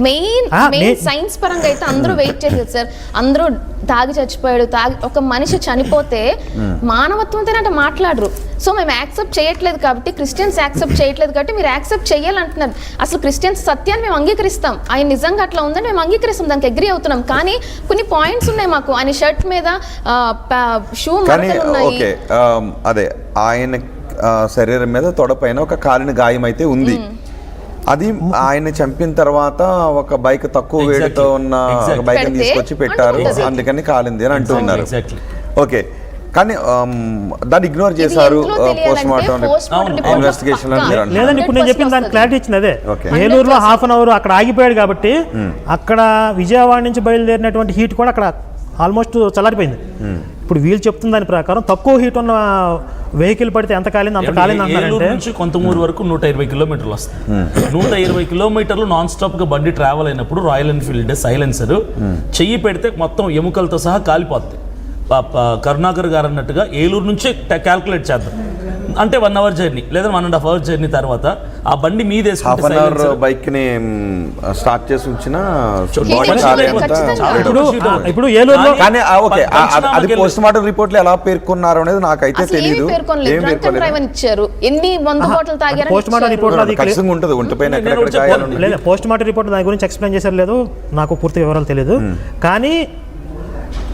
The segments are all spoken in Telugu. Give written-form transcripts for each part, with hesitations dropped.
మెయిన్ సైన్స్ పరంగా అయితే అందరూ వెయిట్ చేసేది సార్. అందరూ తాగి చచ్చిపోయాడు, ఒక మనిషి చనిపోతే మానవత్వంతో అంటే మాట్లాడరు. సో మేము యాక్సెప్ట్ చేయట్లేదు కాబట్టి, క్రిస్టియన్స్ యాక్సెప్ట్ చేయట్లేదు కాబట్టి మీరు యాక్సెప్ట్ చేయాలంటున్నారు. అసలు క్రిస్టియన్స్ సత్యాన్ని మేము అంగీకరిస్తాం, ఆయన నిజంగా అట్లా ఉందని మేము అంగీకరిస్తాం, దానికి అగ్రీ అవుతున్నాం. కానీ కొన్ని పాయింట్స్ ఉన్నాయి మాకు. ఆయన షర్ట్ మీద షూ మరకలు ఉన్నాయి. అదే ఆయన శరీరం మీద తొడపైన ఒక కాలిన గాయం అయితే ఉంది. అది ఆయన చంపిన తర్వాత ఒక బైక్ తక్కువ వేడితో ఉన్న ఒక బైక్ తీసుకొచ్చి పెట్టారు, అందుకని కాలింది అని అంటున్నారు. ఓకే, కానీ దాన్ని ఇగ్నోర్ చేశారు పోస్ట్ మార్టం ఇన్వెస్టిగేషన్. లేదండి, ఇప్పుడు నేను చెప్పిన దానికి క్లారిటీ ఇచ్చింది అదే. ఏలూరులో హాఫ్ అన్ అవర్ అక్కడ ఆగిపోయాడు కాబట్టి అక్కడ విజయవాడ నుంచి బయలుదేరినటువంటి హీట్ కూడా అక్కడ ఆల్మోస్ట్ చల్లారిపోయింది. ఇప్పుడు వీళ్ళు చెప్తున్న దాని ప్రకారం తక్కువ హీట్ ఉన్న వెహికల్ పడితే ఎంత కాలింది అంత కాలింది అంటారంటే నుంచి కొంతమూరు వరకు 120 కిలోమీటర్లు వస్తుంది. 120 కిలోమీటర్లు నాన్ స్టాప్ గా బండి ట్రావెల్ అయినప్పుడు రాయల్ ఎన్ఫీల్డ్ సైలెన్సర్ చెయ్యి పెడితే మొత్తం ఎముకలతో సహా కాలిపోద్ది. కరుణాకర్ గారు అన్నట్టుగా ఏలూరు నుంచే క్యాల్కులేట్ చేద్దాం అంటే 1 అవర్ జర్నీ లేదా 1.5 అవర్ జర్నీ తర్వాత ఆ బండి మీద బైక్ ని స్టార్ట్ చేసి ఉంచిన ఇప్పుడు ఏలూరులో అది పోస్ట్ మార్టం రిపోర్ట్ లో ఎలా పేర్కొన్నారు అనేది నాకైతే తెలియదు. పోస్ట్ మార్టం రిపోర్ట్ ఉంటుంది, ఒంటిపైన లేదా పోస్ట్ మార్టం రిపోర్ట్ దాని గురించి ఎక్స్ప్లెయిన్ చేశారు లేదు, నాకు పూర్తి వివరాలు తెలియదు. కానీ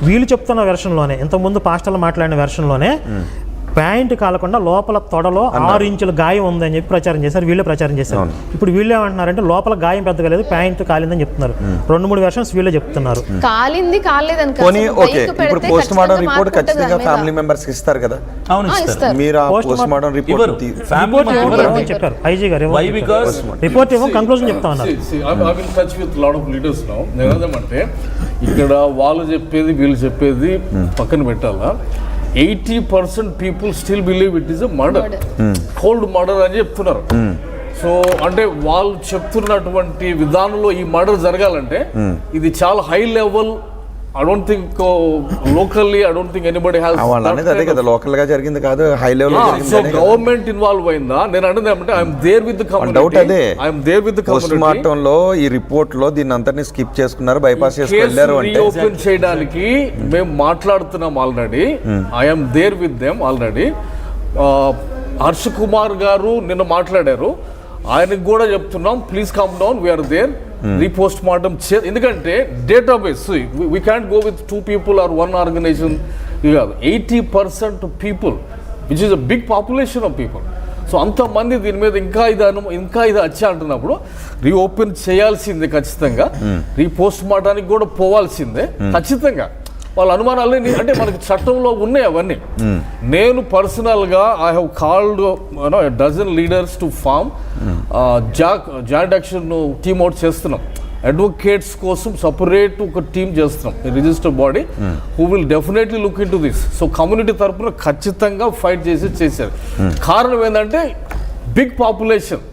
వీళ్ళు చెప్తున్న వెర్షన్లోనే, ఇంతకుముందు పాస్టర్లు మాట్లాడిన వెర్షన్లోనే ప్యాంట్ కాలకుండా లోపల తొడలో 6 ఇంచుల గాయం ఉందని చెప్పి ప్రచారం చేశారు, వీళ్ళే ప్రచారం చేశారు. ఇప్పుడు వీళ్ళు ఏమంటున్నారంటే లోపల గాయం పెద్దగా లేదు, ప్యాంట్ కాలిందని చెప్తున్నారు. 2-3 వెర్షన్స్ వీళ్ళే చెప్తున్నారు. కాలింది కాలేదని ఇప్పుడు పోస్ట్ మార్టం రిపోర్ట్ ఖచ్చితంగా ఫ్యామిలీ మెంబర్స్ కి ఇస్తారు కదా. మీరు పోస్ట్ మార్టం రిపోర్ట్ చెప్పారు ఐజీ గారు, రిపోర్ట్ ఇవ్వం కంక్లూజన్ చెప్తా ఉన్నారు. ఇక్కడ వాళ్ళు చెప్పేది వీళ్ళు చెప్పేది పక్కన పెట్టాలా. 80% people still believe it is a murder, cold murder అని చెప్తున్నారు. సో అంటే వాళ్ళు చెప్తున్నటువంటి విధానంలో ఈ మర్డర్ జరగాలంటే ఇది చాలా high level. I don't think locally, I don't think anybody has. అదే కదా, లోకల్ గా జరిగింది కాదు, హై లెవెల్ లో జరిగింది. సో గవర్నమెంట్ ఇన్వాల్వ్ అయిందా? నేను అంటే I am there with the community. Doubt అదే, I am there with the community. Post mortem లో ఈ రిపోర్ట్ లో దీన్ని అంతని స్కిప్ చేసుకున్నారు, బైపాస్ చేసి వెళ్ళారు అంటే ఓపెన్ చేయడానికి మేము మాట్లాడుతున్నాం already. I am there with them already. Harsh Kumar garu నిన్న మాట్లాడారు, ఆయనకు కూడా చెప్తున్నాం please calm down, we're there. Repost mortem ఎందుకంటే database we can't go with 2 people or 1 organization. You have 80% people which is a big population of people. So అంతమంది దీని మీద ఇంకా ఇది వచ్చా అంటున్నప్పుడు రీఓపెన్ చేయాల్సిందే ఖచ్చితంగా. రీపోస్ట్ మార్టానికి కూడా పోవాల్సిందే ఖచ్చితంగా. వాళ్ళ అనుమానాలు అంటే మనకి చట్టంలో ఉన్నాయి అవన్నీ. నేను పర్సనల్గా I have called dozen leaders to form joint action team out చేస్తున్నాం. అడ్వకేట్స్ కోసం సపరేట్ ఒక టీమ్ చేస్తున్నాం, register body who will definitely look into this. So community తరఫున ఖచ్చితంగా ఫైట్ చేశారు. కారణం ఏంటంటే big population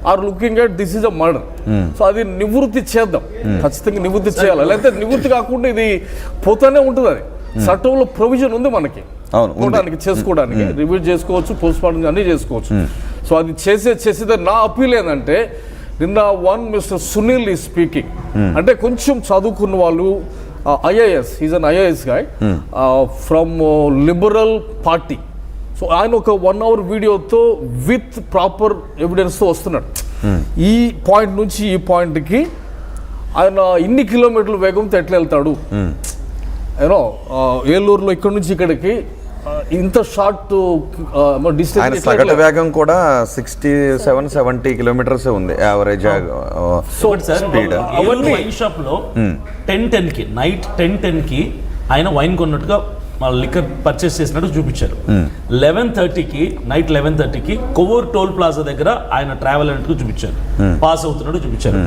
are looking at this is a murder. So అది నివృత్తి చేద్దాం, ఖచ్చితంగా నివృత్తి చేయాలి. లేకపోతే నివృత్తి కాకుండా ఇది పోతానే ఉంటుంది. అది చట్టంలో ప్రొవిజన్ ఉంది మనకి చేసుకోవడానికి, రివ్యూ చేసుకోవచ్చు, పోస్ట్ మార్టం అన్ని చేసుకోవచ్చు. సో అది చేసేది నా అపీల్ ఏంటంటే, నిన్న మిస్టర్ సునీల్ ఈ స్పీకింగ్ అంటే కొంచెం చదువుకున్న వాళ్ళు, IAS, is an IAS guy from liberal party. So ఆయన ఒక 1 hour వీడియోతో విత్ ప్రాపర్ ఎవిడెన్స్తో వస్తున్నాడు. ఈ పాయింట్ నుంచి ఈ పాయింట్కి ఆయన ఇన్ని కిలోమీటర్ల వేగంతో ఎట్లా వెళ్తాడు, యూనో ఏలూరులో ఇక్కడ నుంచి ఇక్కడికి ఇంత షార్ట్ డిస్టెన్స్. సగటు వేగం కూడా 67-70 కిలోమీటర్స్ ఉంది యావరేజ్ స్పీడ్. వైన్ షాప్ లో 10:10 కి నైట్ 10:10 కి ఆయన వైన్ కొన్నట్టుగా లిక్కర్ పర్చేస్ చేసినట్టు చూపించారు. 11:30కి నైట్ 11:30కి కొవ్వూరు టోల్ ప్లాజా దగ్గర ఆయన ట్రావెల్ అయినట్టు చూపించారు, పాస్ అవుతున్నట్టు చూపించారు.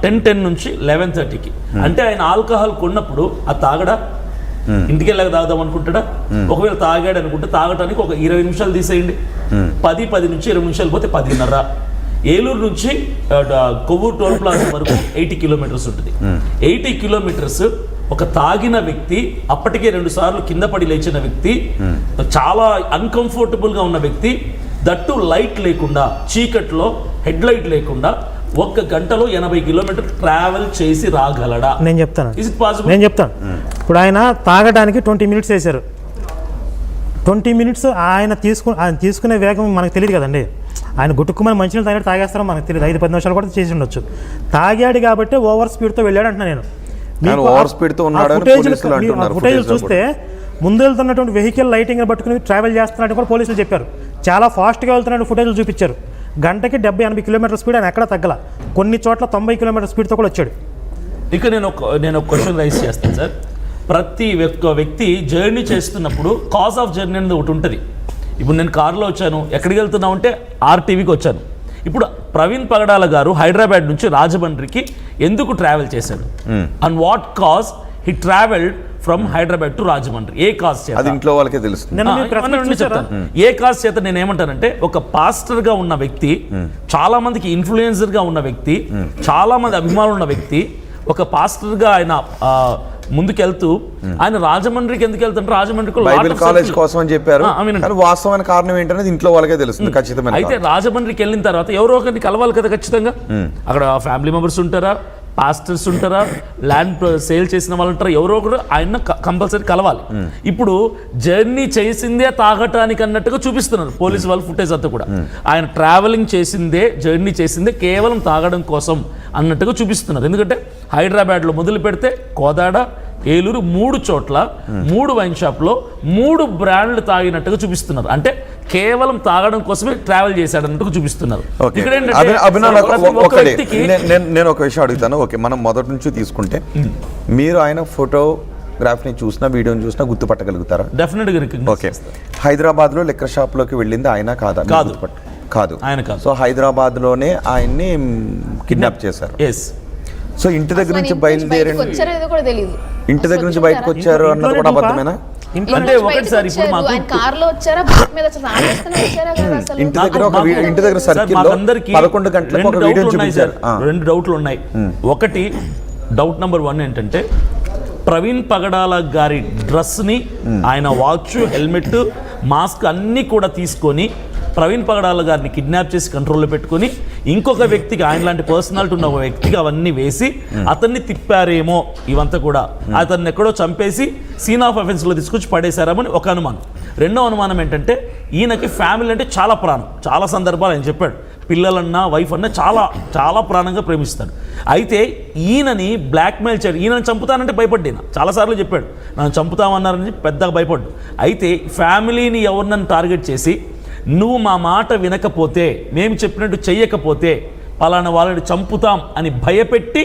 10:10 నుంచి 11:30కి అంటే ఆయన ఆల్కహాల్ కొన్నప్పుడు అది తాగడా, ఇంటికి వెళ్ళాక తాగుదాం అనుకుంటాడా? ఒకవేళ తాగాడు అనుకుంటే తాగటానికి ఒక 20 నిమిషాలు తీసేయండి, 10 నుంచి 20 నిమిషాలు పోతే 10:30. ఏలూరు నుంచి కొవ్వూరు టోల్ ప్లాజా వరకు 80 కిలోమీటర్స్ ఉంటుంది. 80 కిలోమీటర్స్ ఒక తాగిన వ్యక్తి, అప్పటికే 2 సార్లు కింద పడి లేచిన వ్యక్తి, చాలా అన్కంఫర్టబుల్గా ఉన్న వ్యక్తి, దట్టు లైట్ లేకుండా, చీకట్లో హెడ్ లైట్ లేకుండా ఒక్క గంటలో 80 కిలోమీటర్ ట్రావెల్ చేసి రాగలడా? నేను చెప్తాను ఇస్ ఇట్ పాసిబుల్? నేను చెప్తాను. ఇప్పుడు ఆయన తాగడానికి 20 మినిట్స్ వేశారు. 20 మినిట్స్ ఆయన తీసుకునే వేగం మనకు తెలియదు కదండి. ఆయన గుట్టుకుమని మంచినీళ్ళు తాగాడు తాగేస్తారో మనకు తెలియదు. 5-10 నిమిషాలు కూడా చేసి ఉండొచ్చు. తాగాడు కాబట్టి ఓవర్ స్పీడ్తో వెళ్ళాడు అంటున్నా నేను. ఓవర్ స్పీడ్తో ఉన్నాడు ఫుటేజ్ చూస్తే ముందు వెళ్తున్నటువంటి వెహికల్ లైటింగ్ పట్టుకుని ట్రావెల్ చేస్తున్నట్టు కూడా పోలీసులు చెప్పారు. చాలా ఫాస్ట్గా వెళ్తున్నట్టు ఫుటేజ్లు చూపించారు. గంటకి 70-80 కిలోమీటర్ స్పీడ్ ఆయన ఎక్కడ తగ్గల. కొన్ని చోట్ల 90 కిలోమీటర్ స్పీడ్తో కూడా వచ్చాడు. ఇక నేను ఒక క్వశ్చన్ రైజ్ చేస్తాను సార్. ప్రతి వ్యక్తి జర్నీ చేస్తున్నప్పుడు కాజ్ ఆఫ్ జర్నీ అనేది ఒకటి ఉంటుంది. ఇప్పుడు నేను కారులో వచ్చాను, ఎక్కడికి వెళ్తున్నా అంటే ఆర్టీవీకి వచ్చాను. ఇప్పుడు ప్రవీణ్ పగడాల గారు హైదరాబాద్ నుంచి రాజమండ్రికి ఎందుకు ట్రావెల్ చేశాడు? And what cause he travelled from Hyderabad to Rajahmundry? A cause చేత? అది ఇంట్లో వాళ్ళకే తెలుస్తుంది. చెప్తాను ఏ కాజ్ చేత. నేను ఏమంటానంటే, ఒక పాస్టర్ గా ఉన్న వ్యక్తి, చాలా మందికి ఇన్ఫ్లుయెన్సర్ గా ఉన్న వ్యక్తి, చాలా మంది అభిమానులు ఉన్న వ్యక్తి, ఒక పాస్టర్ గా ఆయన ముందుకెళ్తూ ఆయన రాజమండ్రికి ఎందుకు వెళ్తుంటే రాజమండ్రికి బైబిల్ కాలేజ్ కోసం అని చెప్పారు. వాస్తవమైన కారణం ఏంటనేది ఇంట్లో వాళ్ళకే తెలుస్తుంది ఖచ్చితంగా. అయితే రాజమండ్రికి వెళ్ళిన తర్వాత ఎవరో ఒకరిని కలవాలి కదా ఖచ్చితంగా. అక్కడ ఫ్యామిలీ మెంబర్స్ ఉంటారా, పాస్టర్స్ ఉంటారా, ల్యాండ్ సేల్ చేసిన వాళ్ళు ఉంటారా, ఎవరో ఒకరు ఆయన కంపల్సరీ కలవాలి. ఇప్పుడు జర్నీ చేసిందే తాగటానికి అన్నట్టుగా చూపిస్తున్నారు పోలీసు వాళ్ళు ఫుటేజ్ అంతా కూడా. ఆయన ట్రావెలింగ్ చేసిందే, జర్నీ చేసిందే కేవలం తాగడం కోసం అన్నట్టుగా చూపిస్తున్నారు. ఎందుకంటే హైదరాబాద్లో మొదలు పెడితే కోదాడ, ఏలూరు 3 చోట్ల 3 వైన్ షాప్లో 3 బ్రాండ్లు తాగినట్టుగా చూపిస్తున్నారు. అంటే కేవలం తాగడం కోసమే ట్రావెల్ చేశాడు అన్నట్టుగా చూపిస్తున్నారు. నేను ఒక విషయం అడుగుతాను. ఓకే, మనం మొదటి నుంచి తీసుకుంటే మీరు ఆయన ఫోటోగ్రాఫ్ని చూసినా, వీడియోని చూసినా గుర్తుపట్టగలుగుతారా? డెఫినెట్గా. ఓకే, హైదరాబాద్ లో లిక్కర్ షాప్ లోకి వెళ్ళింది ఆయన కాదా? కాదు, ఆయన కాదు. సో హైదరాబాద్ లోనే ఆయన్ని కిడ్నాప్ చేశారు. సో ఇంటి దగ్గర నుంచి బయలుదేరి ఇంటి దగ్గర నుంచి బయటకు వచ్చారు అన్నది కూడా అబద్ధమేనా? అంటే ఒకటిసారి ఇప్పుడు మాకు ఇంటి దగ్గర సర్కిల్ లో 11 గంటలకు ఒక వీడియో చూపించారు. 2 డౌట్లు ఉన్నాయి. ఒకటి, డౌట్ నెంబర్ 1 ఏంటంటే, ప్రవీణ్ పగడాల గారి డ్రెస్ని, ఆయన వాచ్, హెల్మెట్, మాస్క్ అన్నీ కూడా తీసుకొని ప్రవీణ్ పగడాల గారిని కిడ్నాప్ చేసి కంట్రోల్లో పెట్టుకొని ఇంకొక వ్యక్తికి, ఆయన లాంటి పర్సనాలిటీ ఉన్న ఒక వ్యక్తికి అవన్నీ వేసి అతన్ని తిప్పారేమో ఇవంతా కూడా. అతన్ని ఎక్కడో చంపేసి సీన్ ఆఫ్ అఫెన్స్లో తీసుకొచ్చి పడేశారేమని ఒక అనుమానం. రెండో అనుమానం ఏంటంటే, ఈయనకి ఫ్యామిలీ అంటే చాలా ప్రాణం. చాలా సందర్భాలు ఆయన చెప్పాడు, పిల్లలన్నా వైఫ్ అన్నా చాలా చాలా ప్రాణంగా ప్రేమిస్తాడు. అయితే ఈయనని బ్లాక్మెయిల్ చేయడు. ఈయనని చంపుతానంటే భయపడ్డాను, చాలాసార్లు చెప్పాడు నన్ను చంపుతామన్నారని పెద్దగా భయపడ్డు. అయితే ఫ్యామిలీని ఎవరినని టార్గెట్ చేసి, నువ్వు మా మాట వినకపోతే, మేము చెప్పినట్టు చెయ్యకపోతే పలానా వాళ్ళని చంపుతాం అని భయపెట్టి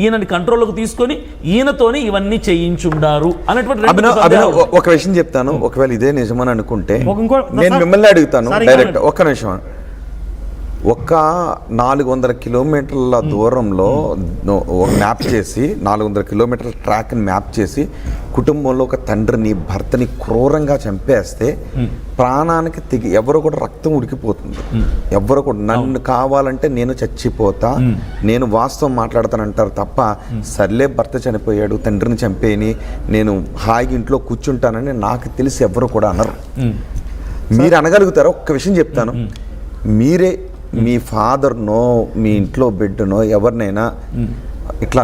ఈయనని కంట్రోల్లోకి తీసుకొని ఈయనతోని ఇవన్నీ చేయించుండారు అనేటువంటి ఒక విషయం చెప్తాను. ఒకవేళ ఇదే నిజమని అనుకుంటే నేను మిమ్మల్ని అడుగుతాను డైరెక్ట్. ఒక్క నిమిషం. ఒక 400 కిలోమీటర్ల దూరంలో మ్యాప్ చేసి, 400 కిలోమీటర్ల ట్రాక్ని మ్యాప్ చేసి, కుటుంబంలో ఒక తండ్రిని, భర్తని క్రూరంగా చంపేస్తే ప్రాణానికి ఎవరు కూడా రక్తం ఉడికిపోతుంది. ఎవరు కూడా నన్ను కావాలంటే నేను చచ్చిపోతా, నేను వాస్తవం మాట్లాడతానంటారు తప్ప, సర్లే భర్త చనిపోయాడు, తండ్రిని చంపేని, నేను హాయిగా ఇంట్లో కూర్చుంటానని నాకు తెలిసి ఎవరు కూడా అనరు. మీరు అనగలుగుతారా? ఒక్క విషయం చెప్తాను. మీరే మీ ఫాదర్నో, మీ ఇంట్లో బిడ్డనో ఎవరినైనా ఇట్లా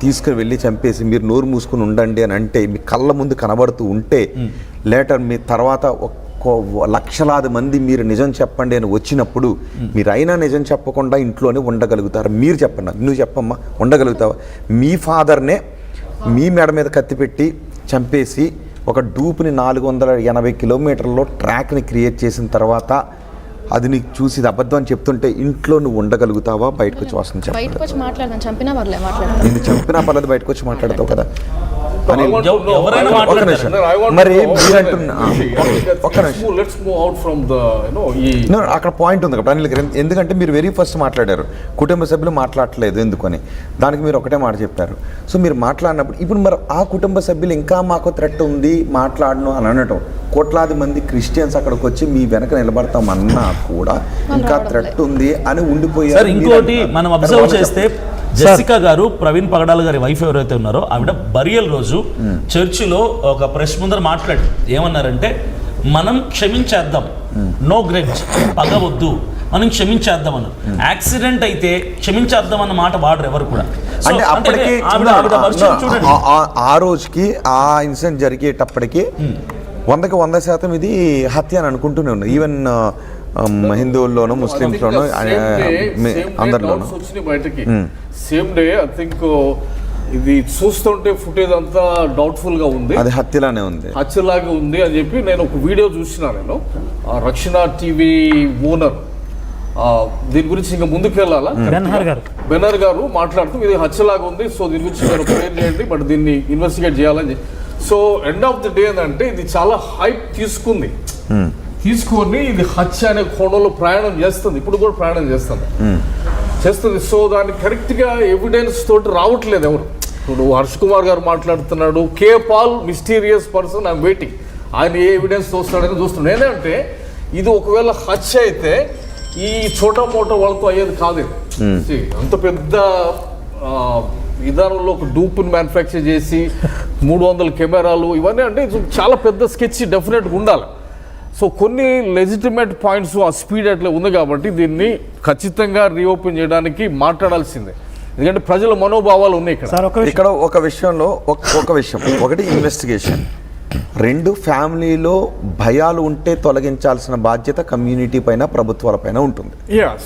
తీసుకుని వెళ్ళి చంపేసి మీరు నోరు మూసుకుని ఉండండి అని అంటే, మీ కళ్ళ ముందు కనబడుతూ ఉంటే, లేటర్ మీ తర్వాత లక్షలాది మంది మీరు నిజం చెప్పండి అని వచ్చినప్పుడు మీరు అయినా నిజం చెప్పకుండా ఇంట్లోనే ఉండగలుగుతారు? మీరు చెప్పండి, నువ్వు చెప్పమ్మా, ఉండగలుగుతావా? మీ ఫాదర్నే మీ మెడ మీద కత్తి పెట్టి చంపేసి ఒక డూప్ని 480 కిలోమీటర్లో ట్రాక్ని క్రియేట్ చేసిన తర్వాత అది నీకు చూసి అబద్ధం అని చెప్తుంటే ఇంట్లో నువ్వు ఉండగలుగుతావా? బయటకు వచ్చి వాసన నేను చంపినా పర్లేదు, బయటకు వచ్చి మాట్లాడతావు కదా. మరి అక్కడ పాయింట్ ఉంది కదా అనిల్ గారు. ఎందుకంటే మీరు వెరీ ఫస్ట్ మాట్లాడారు, కుటుంబ సభ్యులు మాట్లాడలేదు ఎందుకని, దానికి మీరు ఒకటే మాట చెప్పారు. సో మీరు మాట్లాడినప్పుడు ఇప్పుడు మరి ఆ కుటుంబ సభ్యులు ఇంకా మాకు థ్రెట్ ఉంది మాట్లాడను అని అనటం, కోట్లాది మంది క్రిస్టియన్స్ అక్కడికి వచ్చి మీ వెనక నిలబడతామన్నా కూడా ఇంకా థ్రెట్ ఉంది అని ఉండిపోయారు. ఇంకోటి మనం అబ్జర్వ్ చేస్తే, జెసికా గారు, ప్రవీణ్ పగడాల గారి వైఫ్ ఎవరైతే ఉన్నారో, ఆవిడ బరియల్ రోజు చర్చిలో ఒక ప్రెస్ ముందర మాట్లాడి ఏమన్నారంటే, మనం క్షమించేద్దాం, నో గ్రెడ్జ్, పగవద్దు, మనం క్షమించేద్దాం అన్నారు. యాక్సిడెంట్ అయితే క్షమించేద్దాం అన్న మాట వాడరు ఎవరు కూడా. So, అంటే అప్పటికి ఆవిడ version చూడండి. ఆ రోజుకి ఆ ఇన్సిడెంట్ జరిగేటప్పటికి 100% ఇది హత్య అని అనుకుంటూనే ఉన్నాను. ఈవెన్ హిందువుల్లోనూ ముస్లిమ్స్లోనూ అందరిలోనూ వచ్చినాయి బయటకి. సేమ్ డే ఐ థింక్ ఇది చూస్తుంటే ఫుటేజ్ అంతా డౌట్ఫుల్ గా ఉంది, అది హత్యలానే ఉంది, హత్యలాగా ఉంది అని చెప్పి నేను ఒక వీడియో చూసిన. నేను రక్షణ టీవీ ఓనర్ దీని గురించి ఇంకా ముందుకు వెళ్ళాలా, బెనర్ గారు మాట్లాడుతూ ఇది హత్యలాగా ఉంది, సో దీని గురించి మీరు ప్రేర్ చేయండి, బట్ దీన్ని ఇన్వెస్టిగేట్ చేయాలని. So end of the day ఏంటంటే ఇది చాలా హైప్ తీసుకొని ఇది హత్య అనే కోణంలో ప్రయాణం చేస్తుంది, ఇప్పుడు కూడా ప్రయాణం చేస్తుంది. సో దాన్ని కరెక్ట్గా ఎవిడెన్స్ తోటి రావట్లేదు ఎవరు. ఇప్పుడు హర్ష్ కుమార్ గారు మాట్లాడుతున్నాడు, K Paul mysterious person, I'm waiting, ఆయన ఏ ఎవిడెన్స్ చూస్తాడని చూస్తున్నాడు. ఏంటంటే ఇది ఒకవేళ హత్య అయితే ఈ చోటా మోటా వాళ్ళతో అయ్యేది కాదు. అంత పెద్ద విధానంలో ఒక డూప్ని మ్యానుఫ్యాక్చర్ చేసి 300 కెమెరాలు ఇవన్నీ అంటే చాలా పెద్ద స్కెచ్ డెఫినెట్గా ఉండాలి. సో కొన్ని లెజిటిమేట్ పాయింట్స్ ఆ స్పీడ్ అట్లా ఉంది కాబట్టి దీన్ని ఖచ్చితంగా రీఓపెన్ చేయడానికి మాట్లాడాల్సిందే, ఎందుకంటే ప్రజల మనోభావాలు ఉన్నాయి ఇక్కడ. ఒక విషయంలో ఒక విషయం, ఒకటి ఇన్వెస్టిగేషన్, 2 ఫ్యామిలీలో భయాలు ఉంటే తొలగించాల్సిన బాధ్యత కమ్యూనిటీ పైన, ప్రభుత్వాల పైన ఉంటుంది.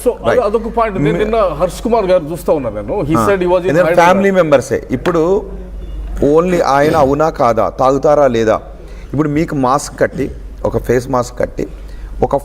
సో అదొక పాయింట్. నేను నిన్న హర్ష్ కుమార్ గారు చూస్తా ఉన్నాను, ఫ్యామిలీ మెంబర్సే. ఇప్పుడు ఓన్లీ ఆయన అవునా కాదా, తాగుతారా లేదా, ఇప్పుడు మీకు మాస్క్ కట్టి, ఒక ఫేస్ మాస్క్ కట్టి, ఒక